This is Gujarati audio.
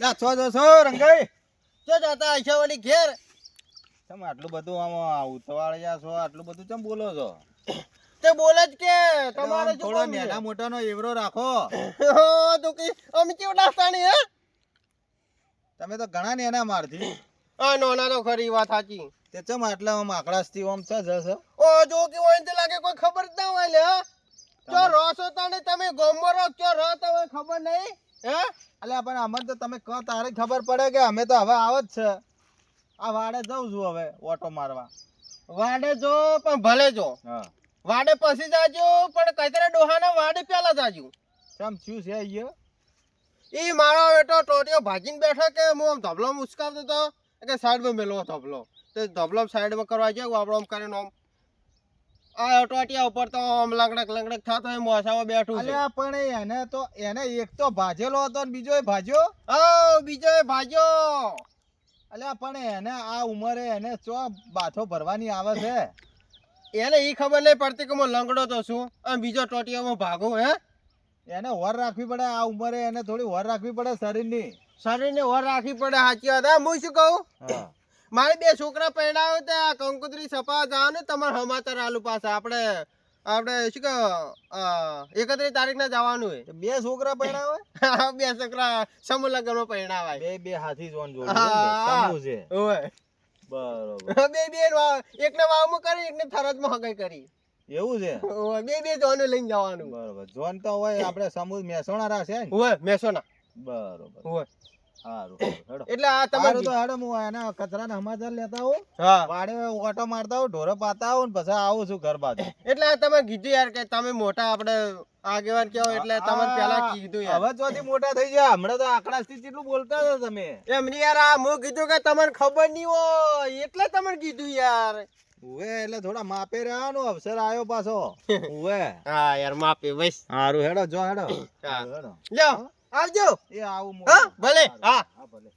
લા છો જો છો રંગાઈ જો જતા હશે વળી ઘેર. તમે આટલું બધું આમ ઉતવાળ્યા છો, આટલું બધું કેમ બોલો છો? તે બોલે જ કે તમારે શું થોડો કામ છે? નેના મોટાનો એવરો રાખો. તો કે અમે કેવું નાસ્તાની હે? તમે તો ઘણા નેના મારથી. આ નોના તો ખરી વાત સાચી. તે ચમ આટલા આમ આકડાસથી આમ છે જશે. ઓ જો કે હોય ને તે લાગે કોઈ ખબર જ ના હોય લે હા. ચો રહો છો તાણે તમે ગોમમાં રહો ચો રહો તમે ખબર નહીં હે? અલ્યા પણ અમને તો તમે કહો તારે ખબર પડે કે અમે તો હવે આવ જ છે. આ વાડે જાઉં છું હવે ઓટો મારવા. વાડે જો પણ ભલે જો. હા વાડે પછી જાજો પણ કઈતરે ડોહાના વાડે પેલા જાજો. ચમ શું છે અહીંયા? ઈ મારો બેટો ટોટિયો ભાજીને બેઠો કે હું આમ ધબલો મુસ્કાવતો હતો કે સાઈડમાં મેલવો ધબલો. તે ધબલો સાઈડમાં કરવા જાય આપણો આમ કરીને આમ આ ટોટિયા ઉપર તો આમ લંગડક લંગડક થતો હોય મોસામાં બેઠું છે. અલ્યા પણ એને એક તો ભાજેલો હતો ને બીજો ભાજ્યો. ઓ બીજો એ ભાજ્યો. અલ્યા પણ એને આ ઉંમરે એને ચો બાથો ભરવાની આવે છે. એને ઈ ખબર નહીં પડતી કે હું લંગડો તો છું અને બીજો ટોટિયામાં ભાગું હે. એને વર રાખવી પડે આ ઉંમરે, એને થોડી વર રાખવી પડે શરીરની. શરીરને વર રાખવી પડે સાચી વાત. હા હું શું કહું હા મારે 2 છોકરા પરણાવે તો આ કંકોત્રી સપા જવાનું ને તમારે સમાચાર આલુ પાસે આપણે શું કહે 31 તારીખના જવાનું હોય. 2 છોકરા પરણાવે? 2 છોકરા સમૂહ લગ્નમાં પરણાવાય. બે હાથી જોન હા. જોડે છે. ઓય બરોબર બે એકને વાવમાં કરી એકને થરજમાં હગાઈ કરી. એવું છે. ઓય બે જોનું લઈને જવાનું. બરોબર જોન તો હોય આપણે સમૂહ મહેસાણા રાખશે ને. ઓય મેસોના. બરોબર ઓય સારું હેડો. એટલે આ તમારું તમારે તો હેડો હું એના કચરાના સમાચાર લેતા આવું, હા વાડે ઓટો મારતા આવું, ઢોરો પાતા આવું ને પછી આવું છું ઘર બાજુ. એટલે આ તમે કીધું યાર કે તમે મોટા આપણે આગેવાન કેવો એટલે તમને પહેલા કીધું યાર. હવે ચોથી મોટા થઈ ગયા, હમણાં તો આકડાથી કેટલું બોલતા હતા તમે. એમ નહીં યાર આ હું કીધું કે તમને ખબર નહીં હોય એટલે તમને કીધું યાર. ઉવે એટલે થોડા માપે રહેવાનું, અવસર આવ્યો પાછો. ઉવે હા યાર માપે બસ. સારું હેડો જો હેડો. હા. હેડો લ્યો આવજો. એ આવું હા ભલે હા. હા ભલે.